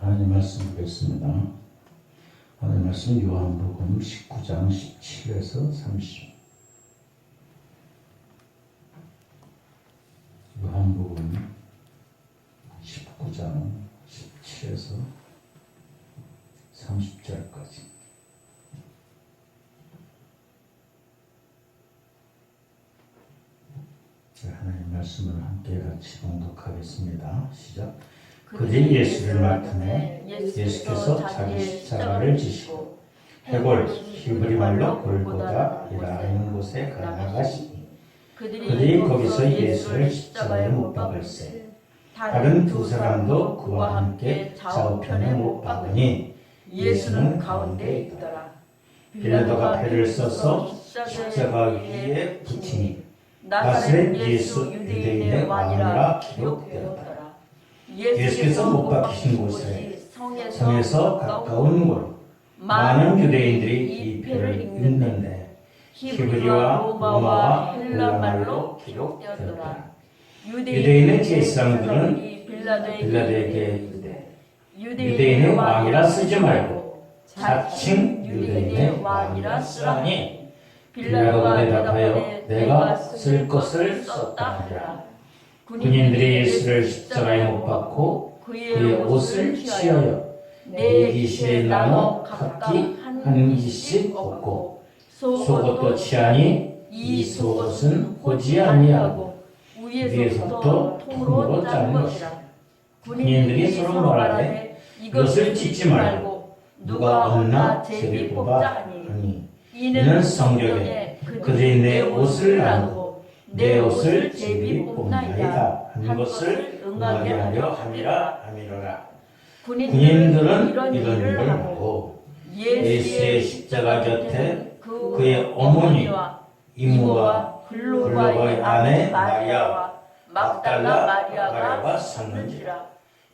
하나님 말씀 보겠습니다. 하나님 말씀 요한복음 19장 17에서 30. 요한복음 19장 17에서 30절까지. 하나님 말씀을 함께 같이 봉독하겠습니다. 시작. 그들이 예수를 맡음에 예수께서 자기 십자가를 지시고 해골 히브리 말로 골고다이라 하는 곳에 가나가시니 그들이 거기서 예수를 십자가에 못 박을세 다른 두 사람도 그와 함께 좌우편에 못 박으니 예수는 가운데 있더라. 빌라도가 패를 써서 십자가 위에 붙이니 나사렛 예수 유대인의 왕이라 기록되었더라. 예수께서 못 박히신 곳에 성에서 가까운 곳 많은 유대인들이 이 표를 읽는데 히브리와 로마와 헬라말로 기록되었더라. 유대인의 제사장들은 빌라도에게 이르되 유대인의 왕이라 쓰지 말고 자칭 유대인의 왕이라 쓰라니 빌라도가 대답하여 내가 쓸 것을 썼다 하니라. 군인들이 예수를 십자가에 못 박고 그의 옷을 취하여 네 기시에 나눠 각기 한 기씩 얻고 속옷도 취하니 이 속옷은 호지 아니하고 위에서부터 통으로 짜는 것이라. 군인들이 서로 말하되 이것을 찢지 말고 누가 얻나 제비 뽑자 하니 이는 성경에 그들이 내 옷을 나누고 내 옷을 제비 뽑나이다 한 것을 응하게 하려 함이라. 군인들은 이런 일을 하고 예수의 십자가 곁에 그의 어머니와 이모와 글로바의 아내 마리아와 막달라 마리아가 섰는지라.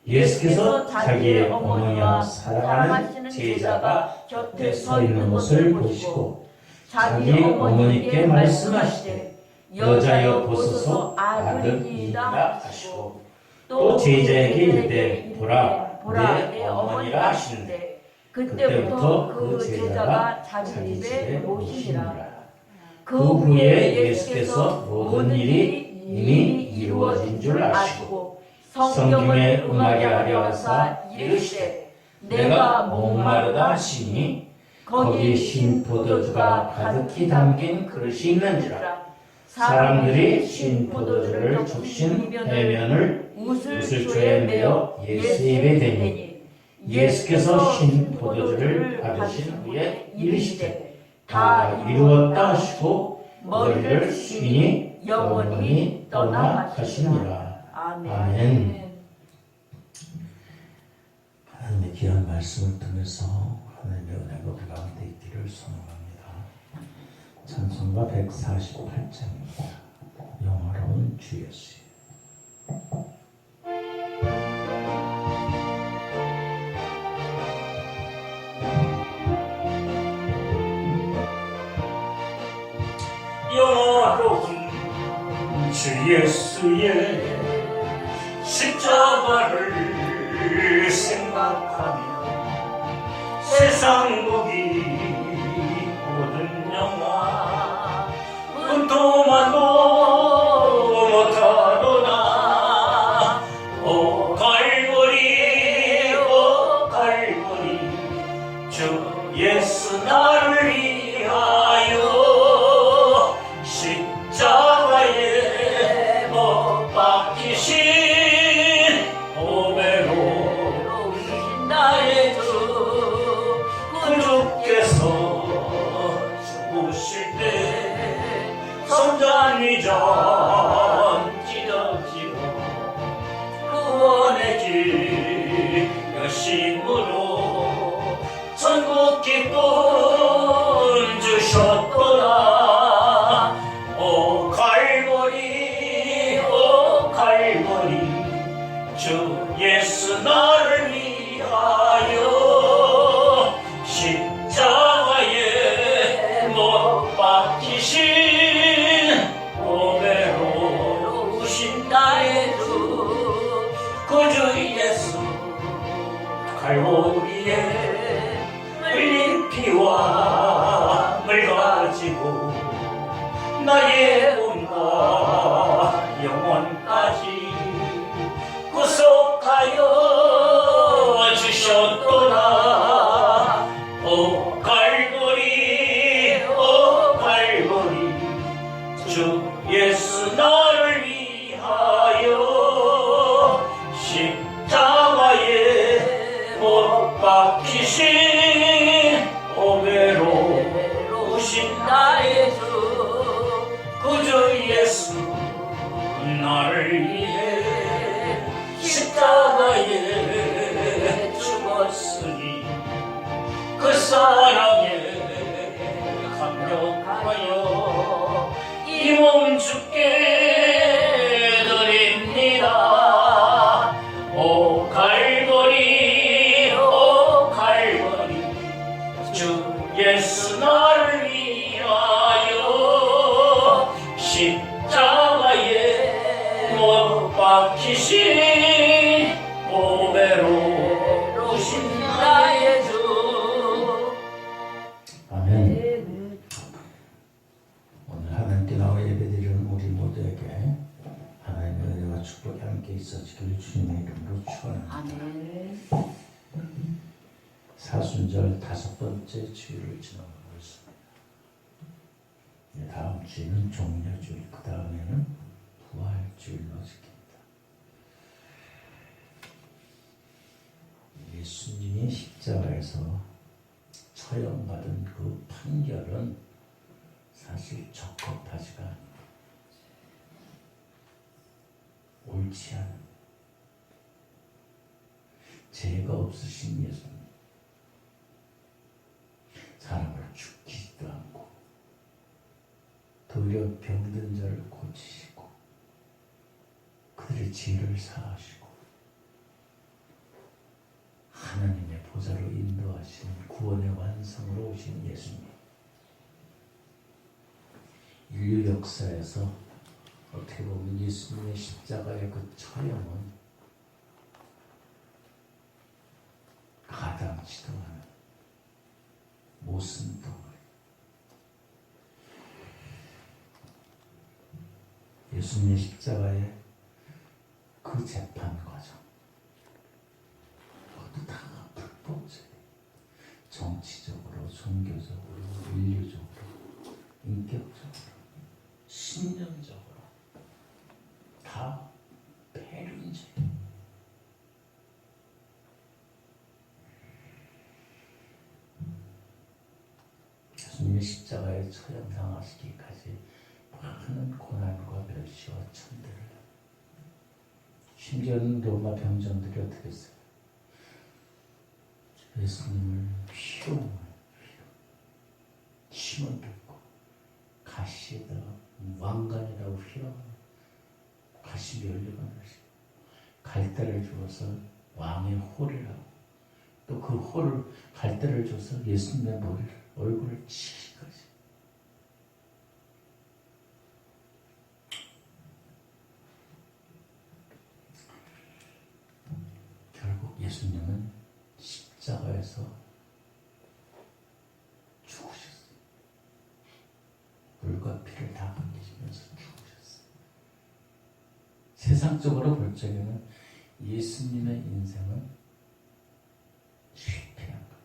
예수께서 자기의 어머니와 사랑하는 제자가 곁에 서 있는 것을 보시고 자기 어머니께 말씀하시되 여자여 보소서 아들이다 하시고 또 제자에게 이르되 보라 내 어머니라 하시는데 그때부터 그 제자가 자기 집에 모시니라. 그 후에 예수께서 모든 일이 이미 이루어진 줄 아시고 성경을 응하게 하려 하사 이르시되 내가 목마르다 하시니 거기 신 포도주가 가득히 담긴 그릇이 있는지라. 사람들이 신 포도주를 적신 해면을 우슬초에 메어 예수 입에 대니 예수께서 신 포도주를 받으신 후에 이르시되 다 이루었다 하시고 머리를 숙이니 영원히 떠나가시니라. 아멘. 하나님의 귀한 말씀을 통해서 하나님의 은혜가 우리 가운데 있기를 소망합니다. 찬송가 148장입니다. 영화로운 주 예수. 영화로운 주 예수의 십자가를 생각하며 세상 보기 모든 영화 은토만도 못하도다. 오 갈보리 오 갈보리 주 예수 나를 위하여 십자가에 못 박히신 오매로우신 나의 주 주께서 죽으실 때 성전이전 찢어지고 구원의 길 여심으로 천국 기쁨 주셨도다. 오 갈보리 오 갈보리 주 예수 나를 위하여 십자가에 못 박히신 오매로우신 나의 주 그 주 예수 갈보리에 흘린 피와 물 가지고 나의 몸과 영혼까지 구속하여 주셨도다. 오 갈보리 오 갈보리 주 예수 나를 위하여 십자가에 못 박히신 오배로우신 나의 주 구주 예수 나를 위해 십자가에 죽었으니 그 사랑에 감격하여 이 몸 주께 드립니다. 오 갈보리 오 갈보리 주 예수 나를 위하여 십자가에 못 박히신 오배로우신 나의 주. 아멘. 오늘 하나님께 나와 예배드리는 우리 모두에게 하나님의 은혜와 축복이 함께 있어지길 주님의 이름으로 축원합니다. 아멘. 사순절 5번째 주일을 지나가고 있습니다. 다음 주에는 종려주일, 그 다음에는 부활주일로 지킵니다. 예수님이 십자가에서 처형받은 그 판결은 사실 적합하지가 않아요. 옳지 않은 죄가 없으신 예수님, 사람을 죽이지도 않고 도리어 병든 자를 고치시고 그들의 죄를 사하시고 하나님의 보좌로 인도하시는 구원의 완성으로 오신 예수님, 인류 역사에서 어떻게 보면 예수님의 십자가의 그 처형은 가당치도 않은 모순덩어리, 예수님의 십자가의 그 재판 과정, 그것도 다 불법적, 정치적으로, 종교적으로, 인류적으로, 인격적으로, 신념적으로 다 패륜죄. 예수님의 십자가에 처형당하시기까지 많은 고난과 멸시와 천대를, 심지어는 로마 병정들이 어떻게 했어요? 예수님을 침을 뱉고 가시에다가 왕관이라고 휘어 가시 멸류관 하시고 갈대를 주어서 왕의 홀이라고, 또 그 홀을 갈대를 줘서 예수님의 머리를, 얼굴을 치기까지. 결국 예수님은 십자가에서 죽으셨어요. 물과 피를 다 흘리시면서 죽으셨어요. 세상적으로 볼 적에는 예수님의 인생은 실패한 거예요.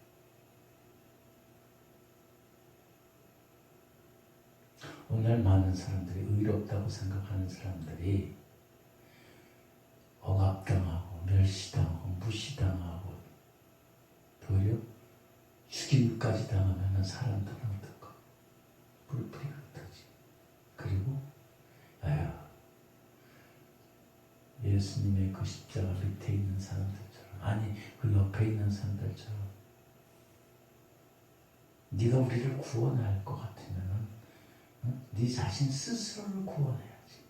오늘 많은 사람들이, 의롭다고 생각하는 사람들이 억압당하고 멸시당하고 무시당하고 도리어 죽임까지 당하면 사람들은 어떨까? 불풀이 흩어지. 그리고 아유, 예수님의 그 십자가 밑에 있는 사람들처럼, 아니 그 옆에 있는 사람들처럼 네가 우리를 구원할 것 같으면은 네 자신 스스로를 구원해야지.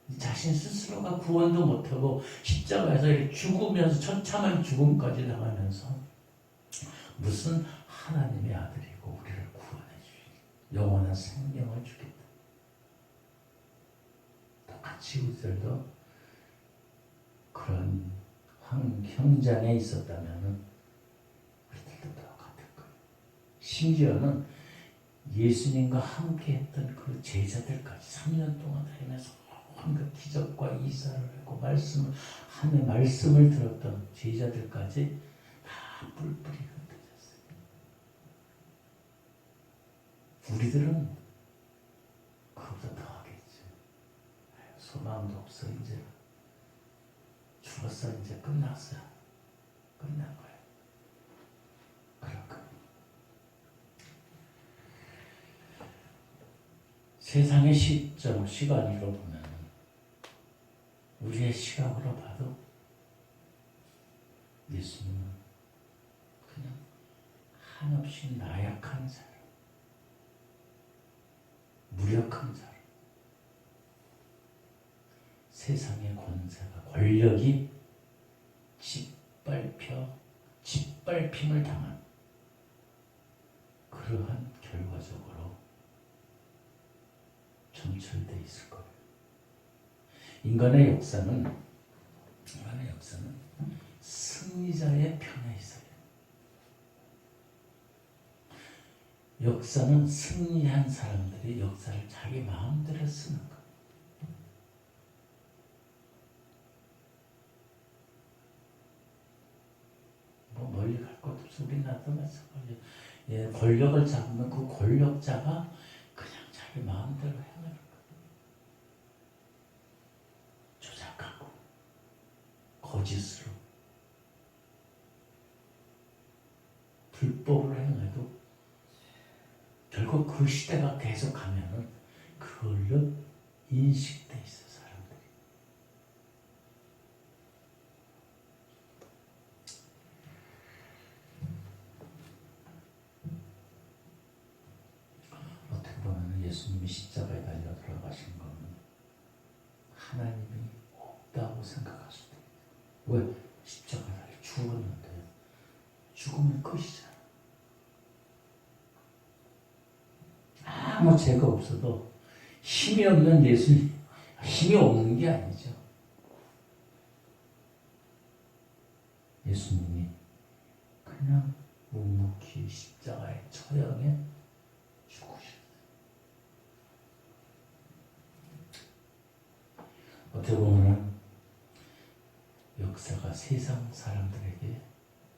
네 자신 스스로가 구원도 못하고 십자가에서 이렇게 죽으면서 처참한 죽음까지 당하면서 무슨 하나님의 아들이고 우리를 구원해 주시니 영원한 생명을 주겠다. 똑같이 우리들도 그런 한 현장에 있었다면 우리들도 똑같을 거예요. 심지어는 예수님과 함께 했던 그 제자들까지 3년 동안 다니면서 온갖 기적과 이사를 했고 하나님의 말씀을 들었던 제자들까지 다 뿔뿔이 흩어졌어요. 우리들은 그보다 더 하겠지. 소망도 없어. 이제 죽었어. 이제 끝났어. 끝난 거야. 그럴 거야. 세상의 시간으로 보면 우리의 시각으로 봐도 예수님은 그냥 한없이 나약한 사람, 무력한 사람, 세상의 권세가 권력이 짓밟힘을 당한 그러한 결과적으로 점철되어 있을 거예요. 인간의 역사는 승리자의 편에 있어요. 역사는 승리한 사람들이 역사를 자기 마음대로 쓰는 거예요. 뭐 멀리 갈 것도 없어. 우리나라도 마찬가지예요. 예, 권력을 잡으면 그 권력자가 그냥 자기 마음대로 행하는 거예요. 조작하고 거짓으로 불법으로 행해도 결국 그 시대가 계속 가면은 그걸로 인식돼 있어 사람들이. 어떻게 보면 예수님이 십자가에 달려 돌아가신 거는 하나님이 없다고 생각할 수도 있어요. 왜? 십자가에 달려 죽었는데 죽으면 끝이잖아. 아무 죄가 없어도 힘이 없는 예수님, 힘이 없는 게 아니죠. 예수님이 그냥 묵묵히 십자가의 처형에 죽으셨어요. 어떻게 보면 역사가 세상 사람들에게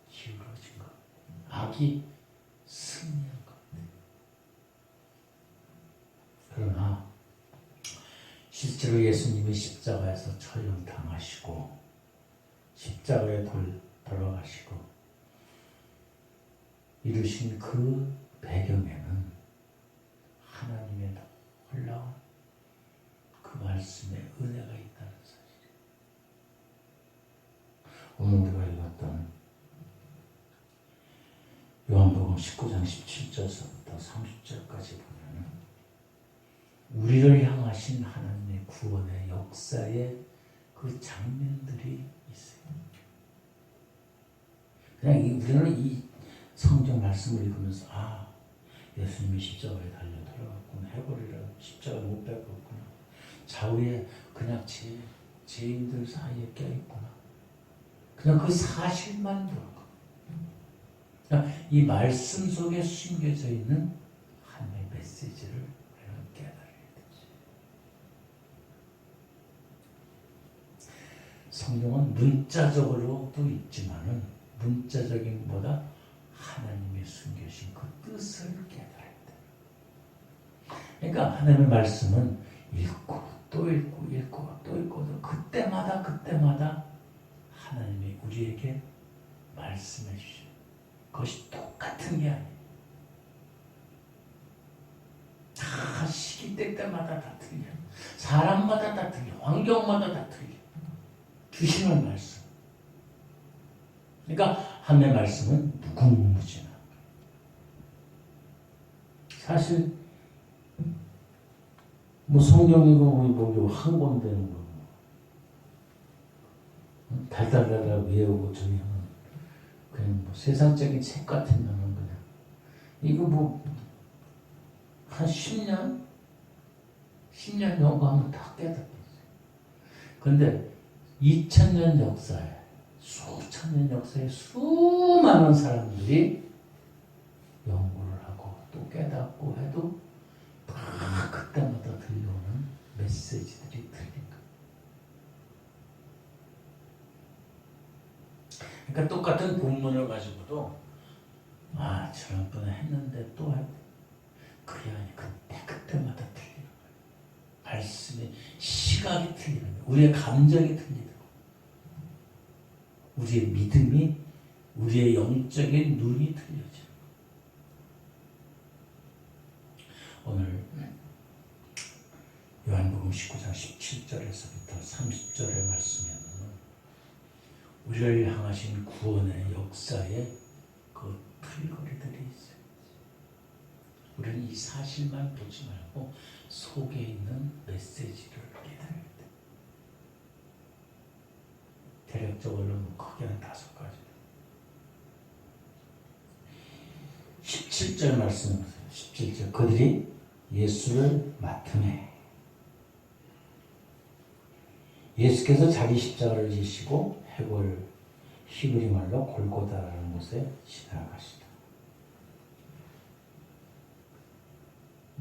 기울어진 것, 악이 승리한 것. 그러나 실제로 예수님이 십자가에서 처형당하시고 십자가에 돌아가시고 이루신 그 배경에는 하나님의 놀라운 그 말씀의 은혜가 있다는 사실이에요. 오늘 우리가 읽었던 요한복음 19장 17절서부터 30절까지 보면 우리를 향하신 하나님의 구원의 역사의 그 장면들이 있어요. 그냥 우리는 이 성경 말씀을 읽으면서 예수님이 십자가에 달려 돌아갔구나. 해골이라 십자가 못 뺏었구나. 좌우에 그냥 죄인들 사이에 껴있구나. 그냥 그 사실만 들어가. 그냥 이 말씀 속에 숨겨져 있는 하나님의 메시지를 우리는 깨달아야 되지. 성경은 문자적으로도 있지만은 문자적인 보다 하나님의 숨겨진 그 뜻을 깨달아야 돼. 그러니까 하나님의 말씀은 읽고 또 읽고 읽고 또 읽고 그때마다 하나님이 우리에게 말씀해 주셔요. 그것이 똑같은 게 아니에요. 다 시기 때마다 다 틀려. 사람마다 다 틀려. 환경마다 다 틀려. 주시는 말씀. 그러니까 하나님의 말씀은 무궁무진한 거예요. 사실 뭐 성경이고 뭐 한 권되는 거 달달달달 외우고 저기 그냥 뭐 세상적인 책 같으면은 그냥 이거 뭐 한 10년 연구하면 다 깨닫겠어요. 근데 2000년 역사에 수천 년 역사에 수많은 사람들이 연구를 하고 또 깨닫고 해도 다 그때마다 들려오는 메시지들이 틀린 거예요. 그러니까 똑같은 본문을 가지고도 지난번에 했는데 또 하고 그게 아니고 그때마다 틀리는 거예요. 말씀의 시각이 틀리는 거예요. 우리의 감정이 틀리고 우리의 믿음이 우리의 영적인 눈이 틀려져요. 오늘 요한복음 19장 17절에서부터 30절의 말씀에는 우리를 향하신 구원의 역사에 그 틀거리들이 있어요. 우리는 이 사실만 보지 말고 속에 있는 메시지를 깨달아야 돼. 대략적으로는 크게 한 5가지. 17절 말씀 보세요. 17절 그들이 예수를 맡으매 예수께서 자기 십자가를 지시고 해골 히브리 말로 골고다라는 곳에 지나가시다.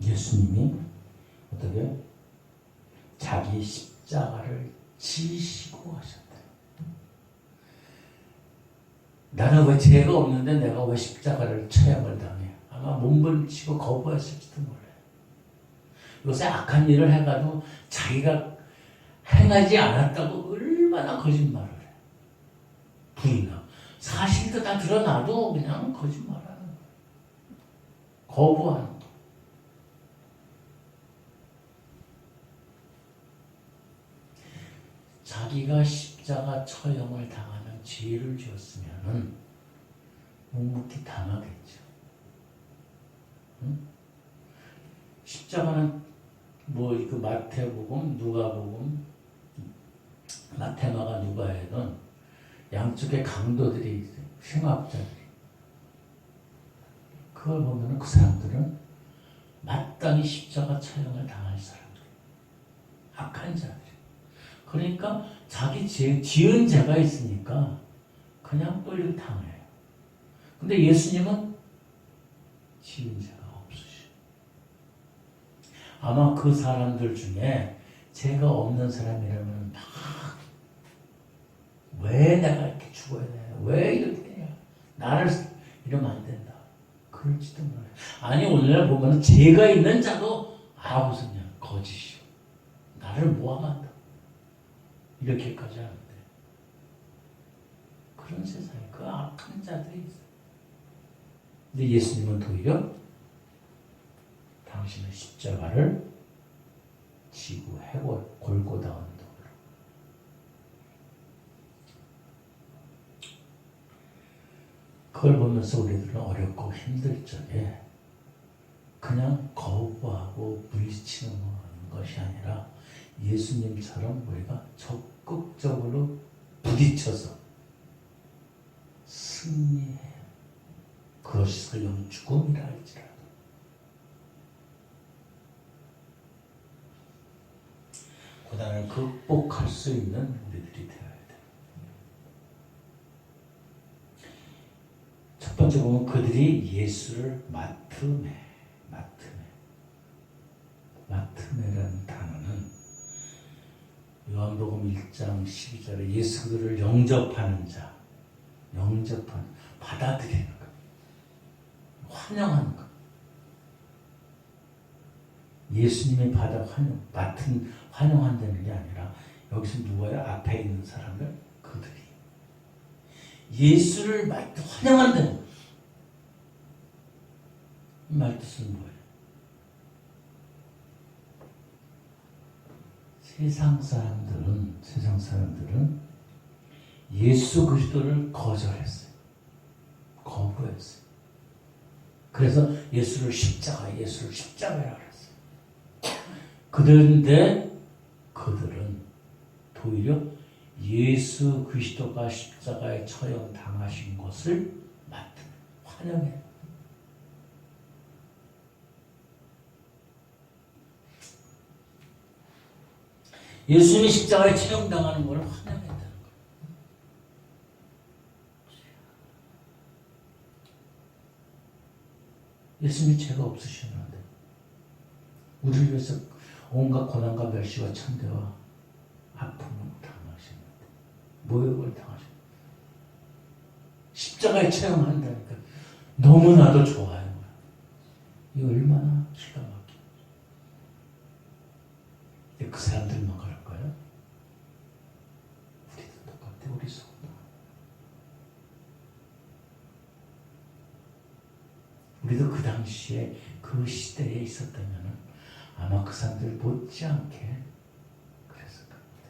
예수님이 어떻게 자기 십자가를 지시고 하셨다. 나는 왜 죄가 없는데 내가 왜 십자가를 처형을 당해? 아마 몸부림치고 거부했을지도 몰라요. 요새 악한 일을 해가지고 자기가 행하지 않았다고 얼마나 거짓말을 해. 부인하고 사실도 다 드러나도 그냥 거짓말하는 거예요. 거부하는 거예요. 자기가 십자가 처형을 당하는 죄를 지었으면은 묵묵히 당하겠죠. 응? 십자가는 그 마태복음, 누가복음, 마테마가 누가에는 양쪽에 강도들이 있어요. 흉악자들이. 그걸 보면 그 사람들은 마땅히 십자가 처형을 당할 사람들, 악한 자들. 그러니까 자기 지은 죄가 있으니까 그냥 또 이렇게 당해요. 근데 예수님은 지은 죄가 없으시죠. 아마 그 사람들 중에 죄가 없는 사람이라면 막 왜 내가 이렇게 죽어야 돼? 왜 이렇게 되냐? 나를 이러면 안 된다. 그럴지도 몰라요. 아니 오늘날 보면 죄가 있는 자도 무슨 거짓이요. 나를 모함한다. 이렇게까지 하는데 그런 세상에 그 악한 자들이 있어요. 근데 예수님은 도리어 당신의 십자가를 지고 해골 골고다 언덕으로 그걸 보면서 우리들은 어렵고 힘들 적에 그냥 거부하고 물리치는 것이 아니라 예수님처럼 우리가 적극적으로 부딪혀서 승리해요. 그것이 설령 죽음이라 할지라도. 고난을 극복할 수 있는 우리들이 되어야 돼요. 첫 번째 보면 그들이 예수를 맡으매라는 단어는 요한복음 1장 12절에 예수 그들을 영접하는 자, 받아들이는 것, 환영하는 것. 예수님이 환영한다는 게 아니라 여기서 누가요? 앞에 있는 사람을 그들이 예수를 환영한다는 것. 이 말 뜻은 뭐예요? 세상 사람들은 예수 그리스도를 거절했어요. 거부했어요. 그래서 예수를 십자가라 그랬어요. 그런데 그들은 도리어 예수 그리스도가 십자가에 처형 당하신 것을 환영해요. 예수님이 십자가에 처형당하는 걸 환영했다는 거예요. 예수님이 죄가 없으셨는데 우리를 위해서 온갖 고난과 멸시와 천대와 아픔을 당하셨는데 모욕을 당하셨는데 십자가에 체험한다니까 너무나도 좋아요. 이 얼마나 기가 막히죠. 그 사람들만 그럴까요? 우리도 똑같아. 우리 속도. 우리도 그 당시에 그 시대에 있었다면 아마 그 사람들 못지않게 그랬을 겁니다.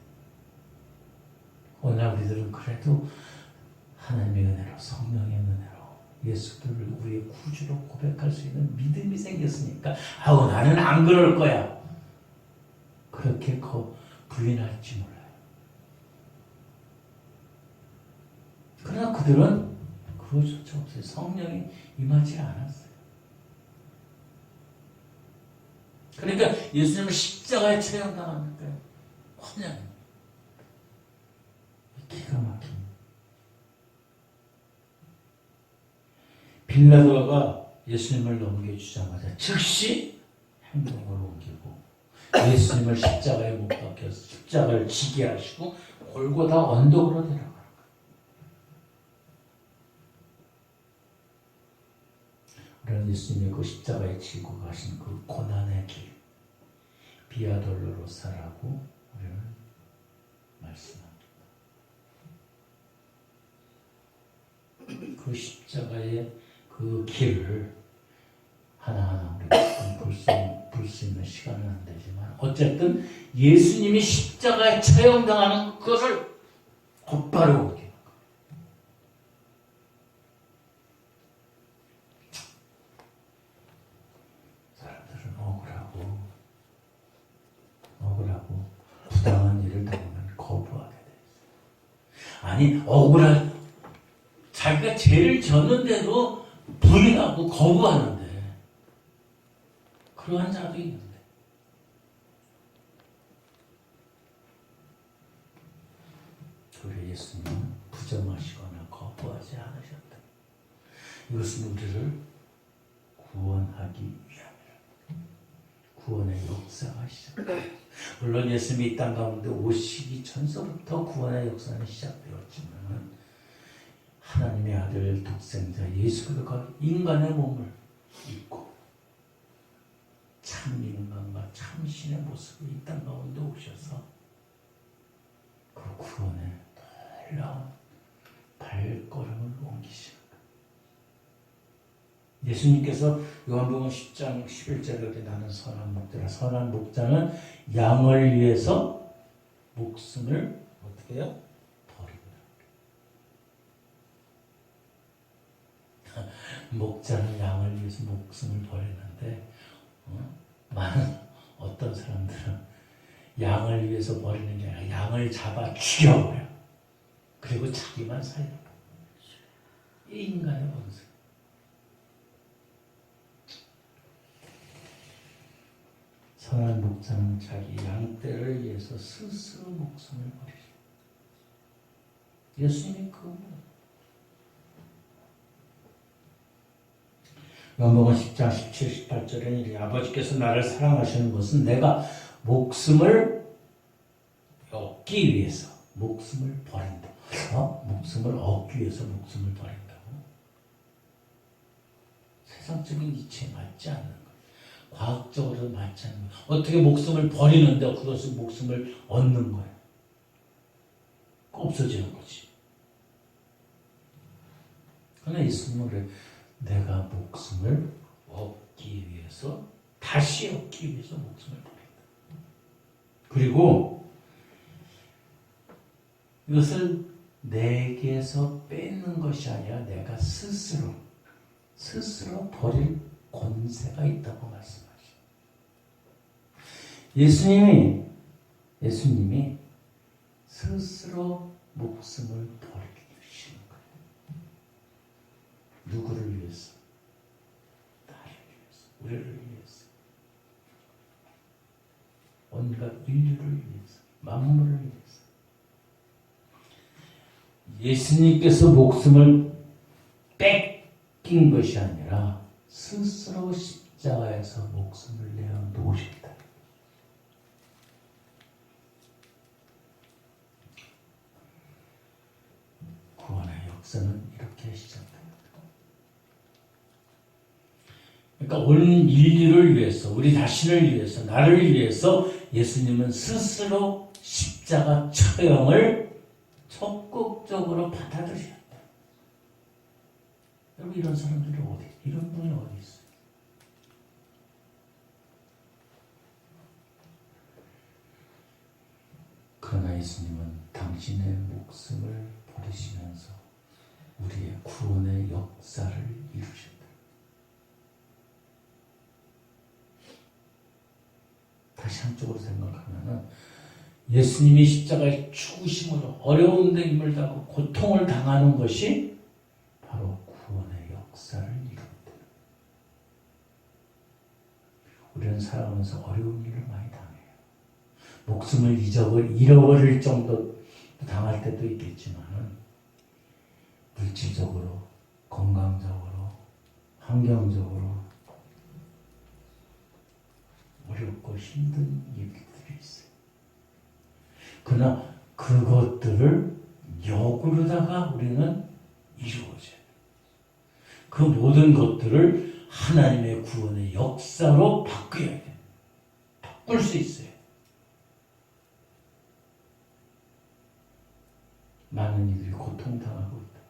오늘 우리들은 그래도 하나님의 은혜로 성령의 은혜로 예수를 우리의 구주로 고백할 수 있는 믿음이 생겼으니까 아우 나는 안 그럴 거야. 그렇게 부인할지 몰라요. 그러나 그들은 그것조차 없어요. 성령이 임하지 않았어요. 그러니까 예수님을 십자가에 체험당하니까 환영해요. 기가 막힙니다. 빌라도가 예수님을 넘겨주자마자 즉시 행동을 옮기고 예수님을 십자가에 못 박혀서 십자가를 지게 하시고 골고다 언덕으로 데려가는 거예요. 우리는 예수님의 그 십자가에 지고 가신 그 고난의 길 비아 돌로로사라고 우리는 말씀합니다. 그 십자가의 그 길을 하나하나 우리가 볼 수 있는 시간은 안 되지만 어쨌든 예수님이 십자가에 처형당하는 것을 곧바로 옮기는 거예요. 사람들은 억울하고 부당한 일을 당하면 거부하게 돼 있어요. 아니 자기가 죄를 졌는데도 부인하고 거부하는데 그러한 자도 있는데 우리 예수님은 부정하시거나 거부하지 않으셨다. 이것은 우리를 구원하기 위함이라. 구원의 역사가 시작됩니다. 물론 예수님이 이 땅 가운데 오시기 전서부터 구원의 역사는 시작되었지만 하나님의 아들 독생자 예수 그리스도가 인간의 몸을 입고 참 인간과 참 신의 모습으로 이 땅 가운데 오셔서 그 구원의 놀라운 발걸음을 옮기시는 거예요. 예수님께서 요한복음 10장 11절에 이렇게 나는 선한 목자라. 선한 목자는 양을 위해서 목숨을 어떻게 해요? 목자는 양을 위해서 목숨을 버리는데 많은 어떤 사람들은 양을 위해서 버리는 게 아니라 양을 잡아 죽여버려. 그리고 자기만 살려. 이 인간의 본성. 선한 목자는 자기 양떼를 위해서 스스로 목숨을 버리죠. 예수님이 그겁니다. 요한복음 10장 17, 18절에는 이렇게 아버지께서 나를 사랑하시는 것은 내가 목숨을 얻기 위해서 목숨을 버린다. 목숨을 얻기 위해서 목숨을 버린다고. 세상적인 이치에 맞지 않는 거예요. 과학적으로도 맞지 않는 거예요. 어떻게 목숨을 버리는데 그것은 목숨을 얻는 거예요. 없어지는 거지. 그러나 예수님은 그래. 내가 목숨을 얻기 위해서 다시 얻기 위해서 목숨을 버린다. 그리고 이것을 내게서 뺏는 것이 아니라 내가 스스로 버릴 권세가 있다고 말씀하시죠. 예수님이 스스로 목숨을 버리시는 거예요. 누구를 위해서? 나를 위해서, 우리를 위해서, 온갖 인류를 위해서, 만물을 위해서. 예수님께서 목숨을 뺏긴 것이 아니라 스스로 십자가에서 목숨을 내어놓으셨다. 구원의 역사는 이렇게 시작됩니다. 그러니까 온 인류를 위해서, 우리 자신을 위해서, 나를 위해서 예수님은 스스로 십자가 처형을 적극적으로 받아들이셨다. 여러분, 이런 사람들이 이런 분이 어디 있어요? 그러나 예수님은 당신의 목숨을 버리시면서 우리의 구원의 역사를 이루셨다. 다시 한쪽으로 생각하면은 예수님이 십자가에 죽으심으로 어려운 데 힘을 다하고 고통을 당하는 것이 바로 구원의 역사를 이룬다. 우리는 살아가면서 어려운 일을 많이 당해요. 목숨을 잃어버릴 정도 당할 때도 있겠지만 물질적으로, 건강적으로, 환경적으로 어렵고 힘든 일들이 있어요. 그러나 그것들을 역으로다가 우리는 이루어져요. 그 모든 것들을 하나님의 구원의 역사로 바꿔야 돼요. 바꿀 수 있어요. 많은 이들이 고통당하고 있다.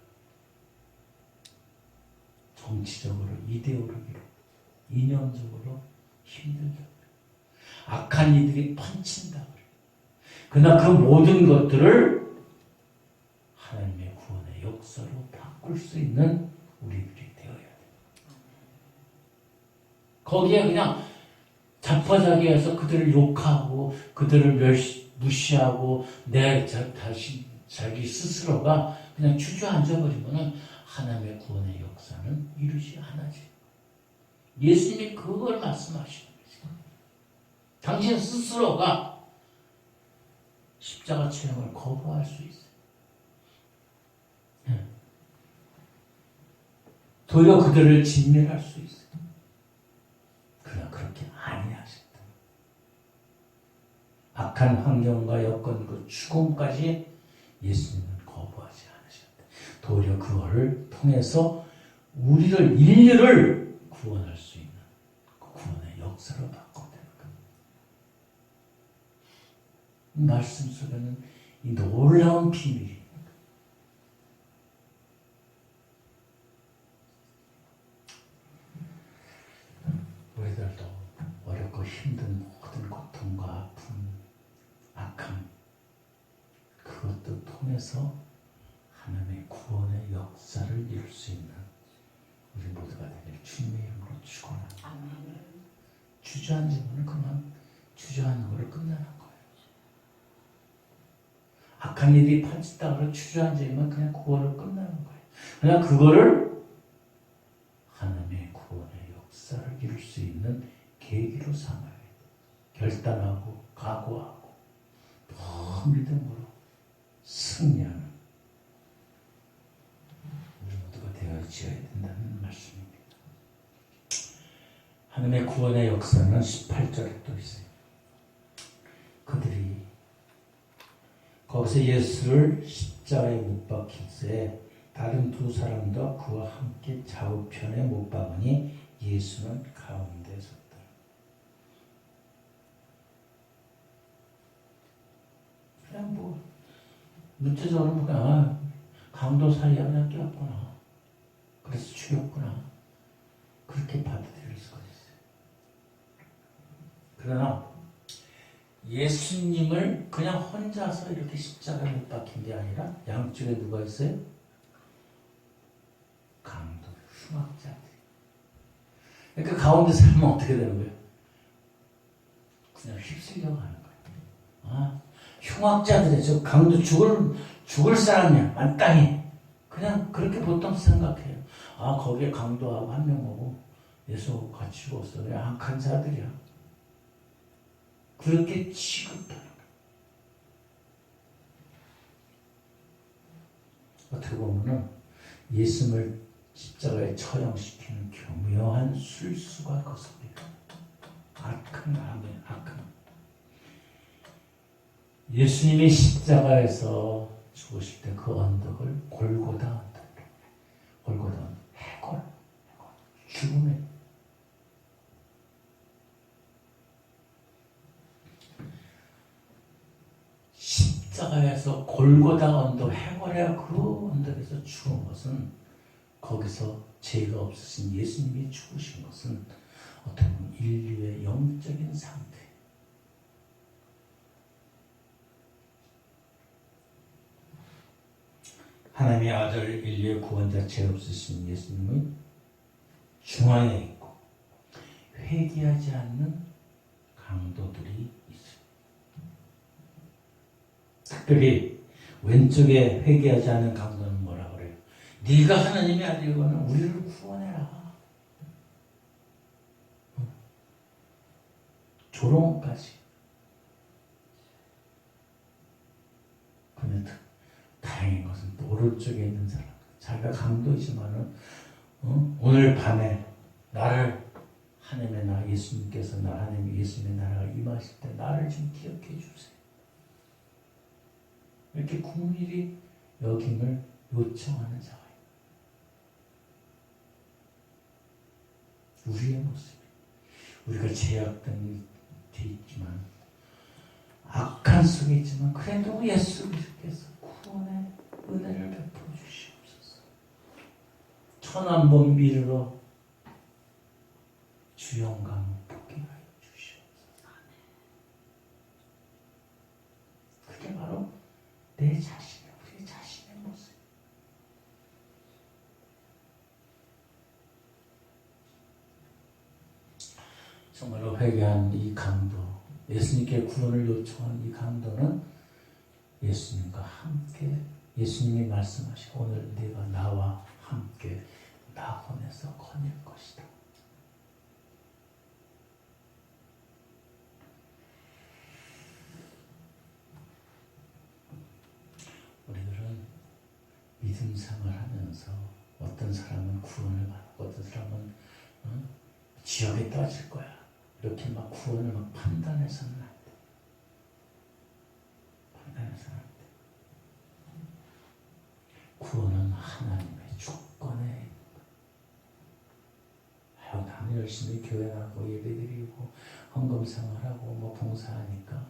정치적으로, 이데올로기로, 이념적으로 힘들다. 악한 이들이 판친다. 그러나 그 모든 것들을 하나님의 구원의 역사로 바꿀 수 있는 우리들이 되어야 돼. 거기에 그냥 자포자기해서 그들을 욕하고 그들을 무시하고 자기 스스로가 그냥 주저앉아버리면 하나님의 구원의 역사는 이루지 않아지. 예수님이 그걸 말씀하시는 거죠. 당신 스스로가 십자가 체험을 거부할 수 있어요. 도리어 그들을 진멸할 수 있어요. 그러나 그렇게 아니하셨다. 악한 환경과 여건, 그 죽음까지 예수님은 거부하지 않으셨다. 도리어 그거를 통해서 인류를 구원할 수 있는 그 구원의 역사로 바꿔야 되는 겁니다. 이 말씀 속에는 이 놀라운 비밀이 우리들도 어렵고 힘든 모든 고통과 아픔, 악함, 그것도 통해서 하나님의 구원의 역사를 이룰 수 있는 우리 모두가 되길 주님의 이름으로 축원합니다. 주저앉으면 그만 주저앉는 걸 끝나는 거예요. 악한 일이 판치다가 주저앉으면 그냥 그거를 끝나는 거예요. 그냥 그거를 하나님의 구원의 역사를 이룰 수 있는 계기로 삼아야 돼요. 결단하고 각오하고 더 믿음으로 승리하는 우리 모두가 되어져야 된다는 말씀입니다. 하나님의 구원의 역사는 18절에 또 있어요. 그들이 거기서 예수를 십자가에 못 박힐 다른 두 사람도 그와 함께 좌우편에 못 박으니 예수는 가운데 섰다. 그냥 문자적으로 그냥 강도 사이에 그냥 꼈구나. 그래서 죽였구나. 그렇게 받아들일 수가 있어요. 그러나 예수님을 그냥 혼자서 이렇게 십자가에 못 박힌 게 아니라 양쪽에 누가 있어요? 강도, 흉악자들. 그러니까 가운데 살면 어떻게 되는 거예요? 그냥 휩쓸려 가는 거예요. 흉악자들이 저 강도 죽을 사람이야. 마땅히. 그냥 그렇게 보통 생각해요. 거기에 강도하고 한 명하고 예수 같이 죽었어. 그냥 악한 자들이야. 그렇게 취급하는 거예요. 어떻게 보면은 예수님을 십자가에 처형시키는 교묘한 술수가 그것입니다. 악한 마음의 악한. 예수님이 십자가에서 죽으실 때 그 언덕을 골고다 언덕. 골고다 해골. 죽음의 십자가에서 골고다 언덕 해골의 그 언덕에서 죽은 것은 거기서 죄가 없으신 예수님이 죽으신 것은 어떻게 보면 인류의 영적인 상태. 하나님의 아들 인류의 구원자 죄 없으신 예수님은 중앙에 있고 회개하지 않는 강도들이 있어요. 특별히 왼쪽에 회개하지 않는 강도는 뭐라 그래요? 네가 하나님의 아들이거든 우리를 구원해라. 조롱까지. 그런데 다행인 것은 또 오른쪽에 있는 사람, 자기가 강도이지만은 오늘 밤에 나를 하나님의 나라 예수님께서 나 하나님의 예수님의 나라가 임하실 때 나를 좀 기억해 주세요. 이렇게 국민이 여김을 요청하는 자가 우리의 모습. 우리가 제약된 데 있지만 악한 속에 있지만 그래도 예수 그리스도께서 구원의 은혜를 베풀어 주시옵소서. 천한번 미르러 주 영광 복귀하여 주시옵소서. 그게 바로 내 자신의 우리 자신의 모습. 정말로 회개한 이 강도, 예수님께 구원을 요청한 이 강도는 예수님과 함께 예수님이 말씀하시고 오늘 네가 나와 함께 낙원에서 거닐 것이다. 우리들은 믿음 생활하면서 어떤 사람은 구원을 받고 어떤 사람은 지옥에 떨어질 거야. 이렇게 막 구원을 막 판단해서는 안 돼. 판단해서는 안 돼. 구원은 하나님의 주권에 나는 열심히 교회 나가고 예배드리고 헌금 생활하고 뭐 봉사하니까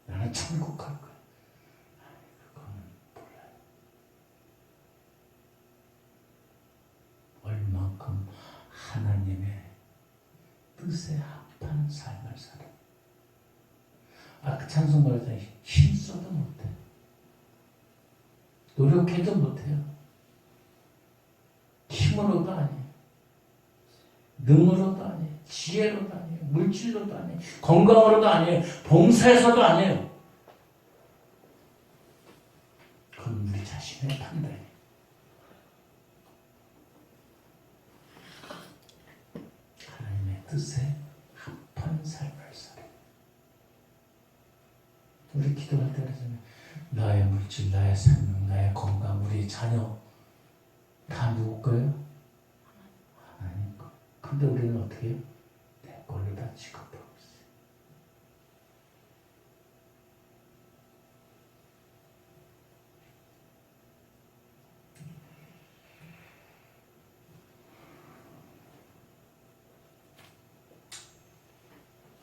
나는 천국 갈 거야. 아니 그거는 몰라요. 얼만큼 하나님의 뜻에 합하는 삶을 살아. 아까 찬송 말했잖아요. 힘써도 못해. 노력해도 못해요. 힘으로도 아니에요. 능으로도 아니에요. 지혜로도 아니에요. 물질로도 아니에요. 건강으로도 아니에요. 봉사해서도 아니에요. 그건 우리 자신의 판단이에요. 하나님의 뜻에 합한 삶을 살아요. 우리 기도할 때 그러잖아요. 나의 물질, 나의 생명, 나의 건강, 우리 자녀 다 누구 거예요? 하나님 거. 근데 우리는 어떻게 해요? 내 걸로 다 취급하고 있어요.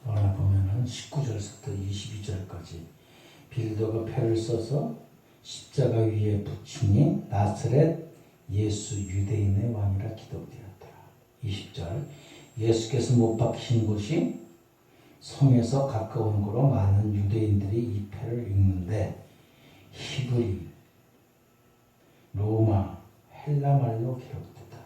오늘 보면은 19절부터 22절까지 빌더가 패를 써서 십자가 위에 붙이니 나사렛 예수 유대인의 왕이라 기록되었더라. 20절 예수께서 못 박히신 곳이 성에서 가까운 곳으로 많은 유대인들이 이 패를 읽는데 히브리, 로마, 헬라말로 기록됐다.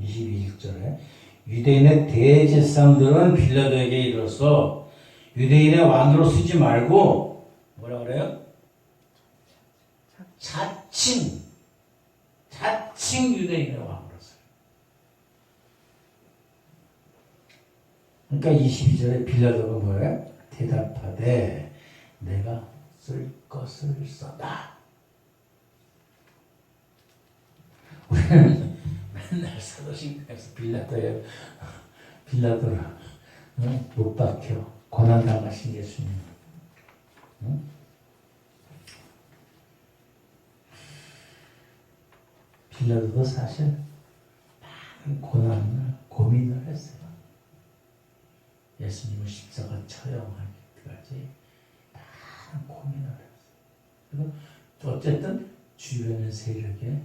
21절에 유대인의 대제사장들은 빌라도에게 이르러서 유대인의 왕으로 쓰지 말고 뭐라 그래요? 자칭 유대인의 왕으로 써요. 그러니까 22절에 빌라도가 뭐예요? 대답하되 내가 쓸 것을 써다. 우리는 맨날 사도신경에서 빌라도를 못 박혀 고난당하신 예수님. 응? 빌라도도 사실 많은 고난을 고민을 했어요. 예수님을 십자가 처형하기까지 많은 고민을 했어요. 그래서 어쨌든 주변의 세력에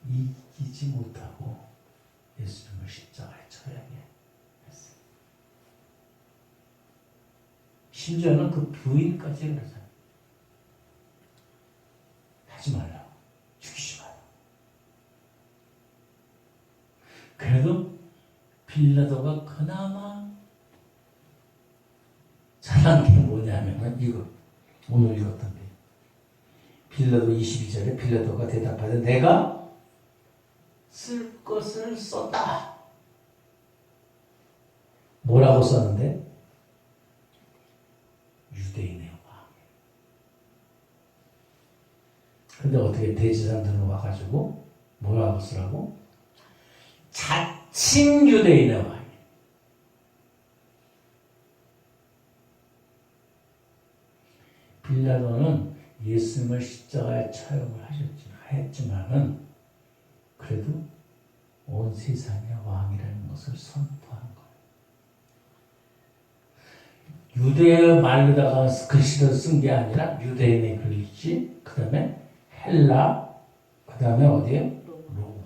이기지 못하고 예수님을 십자가에 처형했어요. 심지어는 그 부인까지 그러잖아요. 하지 말라고. 죽이지 마라. 그래도 빌라도가 그나마 잘한 게 뭐냐면 이거 오늘 읽었던 게 빌라도 22절에 빌라도가 대답하되 내가 쓸 것을 썼다. 뭐라고 썼는데? 유대인의 왕. 근데 어떻게 대제사장들은 와가지고 뭐라고 쓰라고? 자칭 유대인의 왕. 빌라도는 예수님을 십자가에 처형을 했지만은 그래도 온 세상의 왕이라는 것을 선포한 거예요. 유대어 말로다가 글씨를 쓴 게 아니라 유대인의 글씨, 그 다음에 헬라, 그 다음에 어디에? 로마.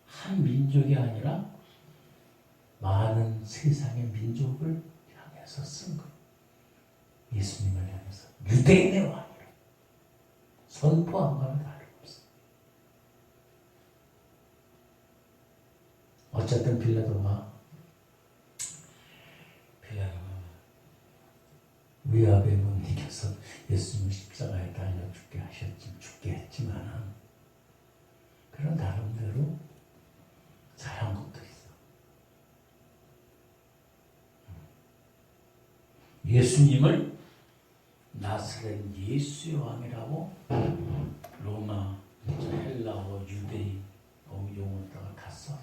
한 민족이 아니라 많은 세상의 민족을 향해서 쓴 거예요. 예수님을 향해서 유대인의 왕이라 선포한 거는 다름없어요. 어쨌든 빌라도가 위압에 못 이겨서 예수님을 십자가에 달려 죽게 했지만 그런 나름대로 잘한 것도 있어. 예수님을 나사렛 예수의 왕이라고 로마, 헬라어, 유대인 용어다가 다 썼어.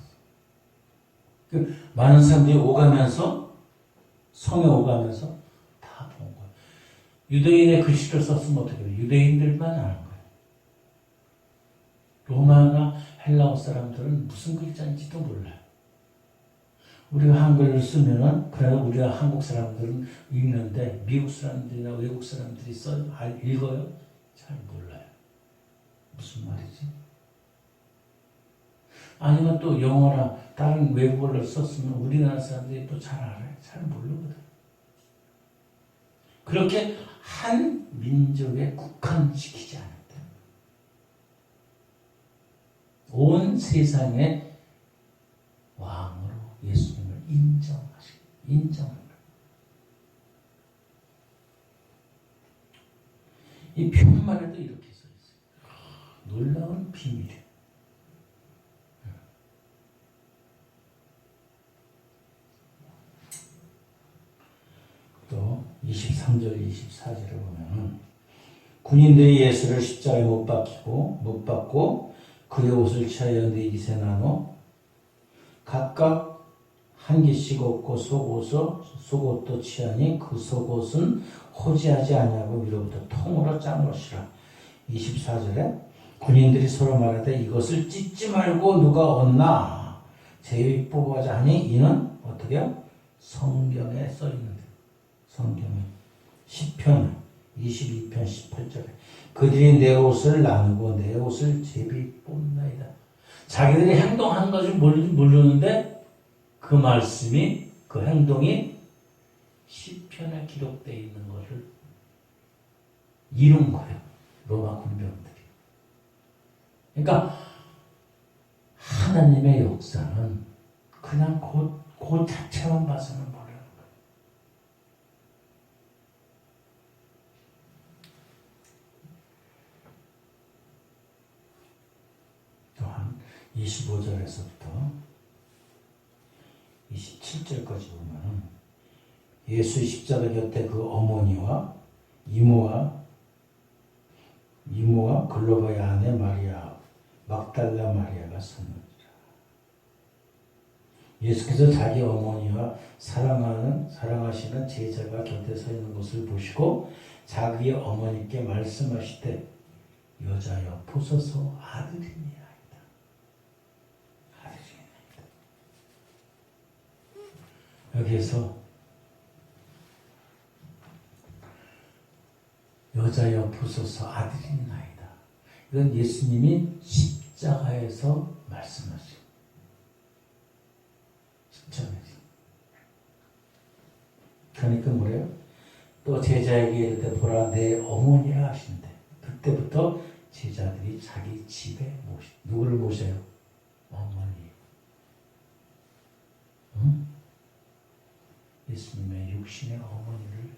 그 많은 사람들이 오가면서 성에 오가면서 다 본 거야. 유대인의 글씨를 썼으면 어떻게 돼? 유대인들만 아는 거야. 로마나 헬라어 사람들은 무슨 글자인지도 몰라요. 우리가 한글을 쓰면은, 그래, 우리가 한국 사람들은 읽는데, 미국 사람들이나 외국 사람들이 읽어요? 잘 몰라요. 무슨 말이지? 아니면 또 영어나 다른 외국어를 썼으면 우리나라 사람들이 또 잘 알아요? 잘 모르거든. 그렇게 한 민족에 국한시키지 않았다. 온 세상의 왕으로 예수님을 인정한 거예요. 이 표만 해도 이렇게 써 있어요. 놀라운 비밀이에요. 또 23절, 24절을 보면은 군인들이 예수를 십자가에 못 박고 그의 옷을 취하여 네 깃에 나눠 각각 한 개씩 얻고 속옷도 취하니 그 속옷은 호지하지 아니하고 위로부터 통으로 짠 것이라. 24절에 군인들이 서로 말하되 이것을 찢지 말고 누가 얻나 제비 뽑아자 하니 이는 어떻게 성경에 써 있는데, 성경에 시편 22편 18절에 그들이 내 옷을 나누고 내 옷을 제비 뽑나이다. 자기들이 행동한 것을 모르는데 그 말씀이, 그 행동이 시편에 기록되어 있는 것을 이룬 거예요. 로마 군병들이. 그러니까 하나님의 역사는 그냥 그 자체만 봐서는 모르는 거예요. 또한 25절에서부터 27절까지 보면 예수 십자가 곁에 그 어머니와 이모와 글로바의 아내 마리아 막달라 마리아가 섰느니라. 예수께서 자기 어머니와 사랑하시는 제자가 곁에 서 있는 것을 보시고 자기 어머니께 말씀하시되 여자여 보소서 아들이니이다. 아들이니이다. 여기에서 여자여 보소서 아들이니이다. 이건 예수님이 십자가에서 말씀하시고 십자가에서. 그러니까 뭐래요? 또 제자에게 이르되 보라 내 어머니라 하신대. 그때부터 제자들이 자기 집에 누구를 모셔요? 어머니. 응? 예수님의 육신의 어머니를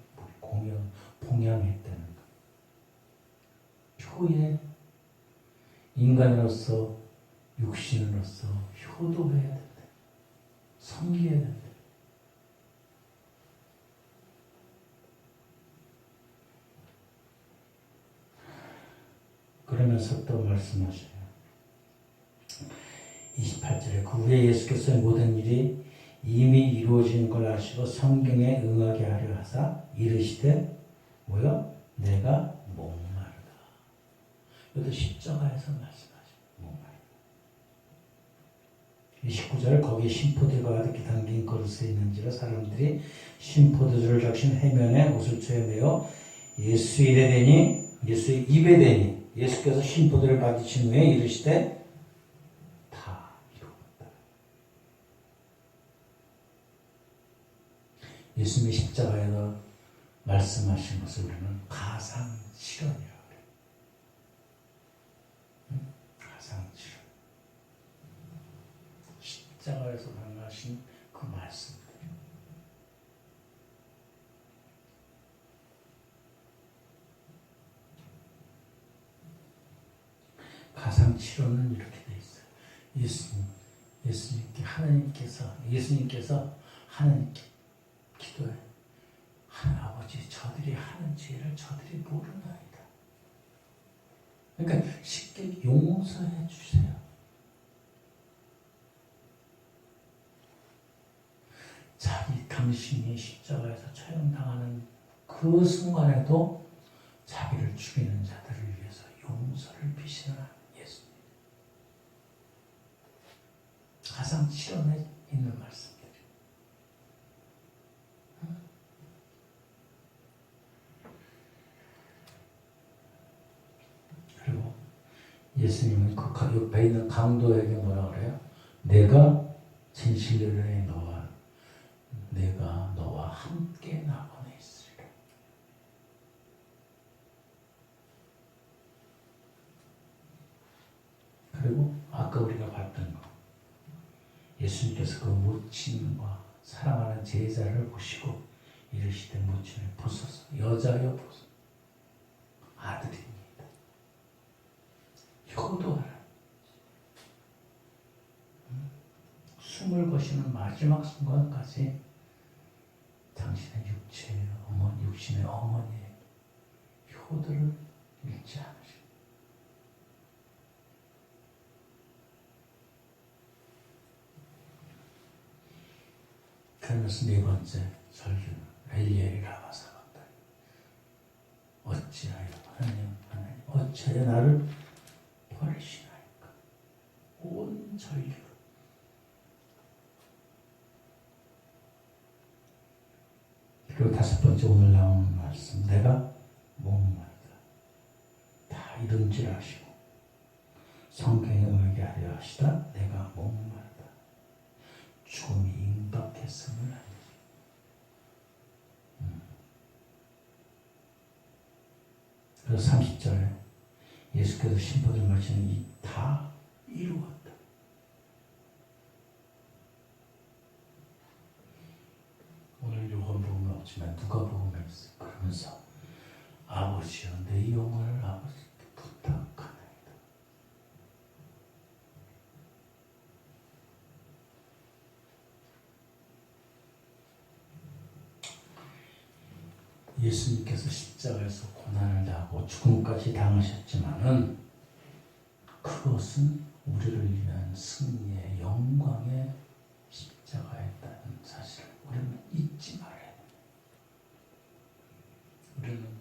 봉양했다는 것. 효에 인간으로서 육신으로서 효도해야 된다. 섬겨야 된다. 그러면서 또 말씀하셔요. 28절에 그 후에 예수께서 모든 일이 이미 이루어진 걸 아시고 성경에 응하게 하려 하사 이르시되 뭐요? 내가 목마르다. 이것도 십자가에서 말씀하셔요. 목마르다. 29절 거기에 신포도가 가득히 담긴 그릇에 있는지라 사람들이 신포도주를 적신 해면에 옷을 죄매어 예수의 입에 대니 예수께서 신포도를 받으신 후에 이르시되 다 이루었다. 예수님의 십자가에서 말씀하신 것을 우리는 가상실현이라고 해요. 가상실현. 십자가에서 말씀하신 그 말씀들. 가상치료는 이렇게 돼 있어요. 예수님께서 하나님께 기도해. 아버지 저들이 하는 죄를 저들이 모르나이다. 그러니까 쉽게 용서해 주세요. 당신이 십자가에서 처형당하는 그 순간에도 자기를 죽이는 자들을 위해서 용서를 비시는 예수님. 가상 실현에 있는 말씀들이. 그리고 예수님은 그 옆에 있는 강도에게 뭐라 그래요? 내가 진실되려니 내가 너와 함께 나보내 있으리라. 그리고 아까 우리가 봤던 거, 예수님께서 그 모친과 사랑하는 제자를 보시고 이르시되 모친을 보소서 여자여 보소서 아들입니다. 효도하라. 숨을 거시는 마지막 순간까지 당신의 육신의 어머니의 효도를 잃지 않으시고. 그러면서 네 번째 설교는 엘리엘이 라마 사박다니. 어찌하여 하나님 어찌하여 나를 버리시나이까. 온 전류. 그리고 다섯 번째 오늘 나오는 말씀, 내가 목마르다. 다 이른줄 아시고 성경에 의하게 하려 하시다. 내가 목마르다. 죽음이 임박했음을 알지. 그래서 30절에 예수께서 신포도를 마시는 이 다 이루었다. 오늘 요한복음은 없지만 누가복음에 있어. 그러면서 아버지여 내 영혼을 아버지께 부탁하나이다. 예수님께서 십자가에서 고난을 당하고 죽음까지 당하셨지만은 그것은 우리를 위한 승리의 영광의 십자가였다는 사실을 우리는 잊지 말아야 돼. 우리는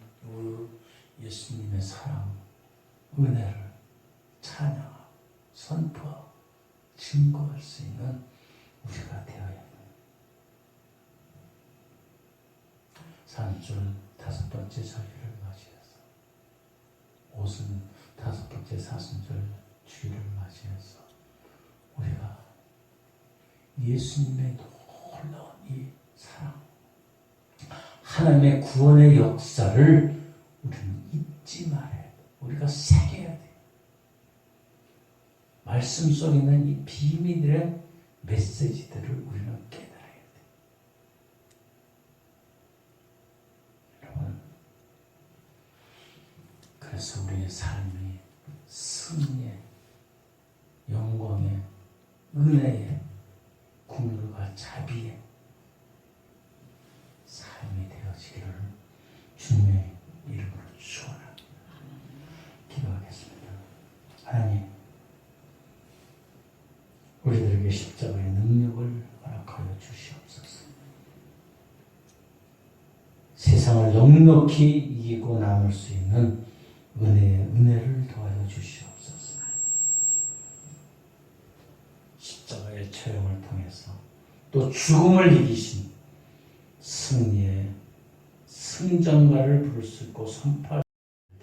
예수님의 사랑, 은혜를 찬양하고 선포하고 증거할 수 있는 우리가 되어야 돼. 산줄 5번째 절기를 맞이해서, 옷은 5번째 사순절 주일을 맞이해서 우리가 예수님의 놀라운 이 사랑, 하나님의 구원의 역사를 우리는 잊지 말아야 돼. 우리가 새겨야 돼. 말씀 속에 있는 이 비밀의 메시지들을 우리는 깨달아야 돼. 여러분, 그래서 우리의 삶이 승리의, 영광의, 은혜의, 국률과 자비의 삶이 되어지기를 주님의 이름으로 축원합니다. 기도하겠습니다. 하나님, 우리들에게 십자가의 능력을 허락하여 주시옵소서. 세상을 넉넉히 이기고 남을 수 있는 은혜를 더하여 주시옵소서. 십자가의 처형을 통해서 또 죽음을 이기신 승리의 승전가를 부를 수 있고 선포할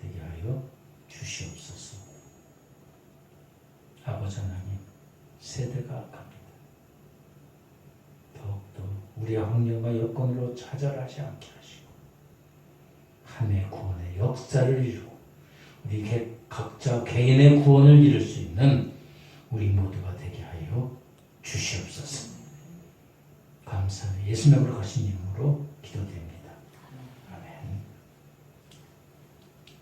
되게 하여 주시옵소서. 아버지 하나님, 세대가 악합니다. 더욱더 우리의 환경과 여건으로 좌절하지 않게 하시고 하나님의 구원의 역사를 이루고 우리 각자 개인의 구원을 이룰 수 있는 우리 모두가 되게 하여 주시옵소서. 감사합니다. 예수님으로 가신 이름으로 기도드립니다.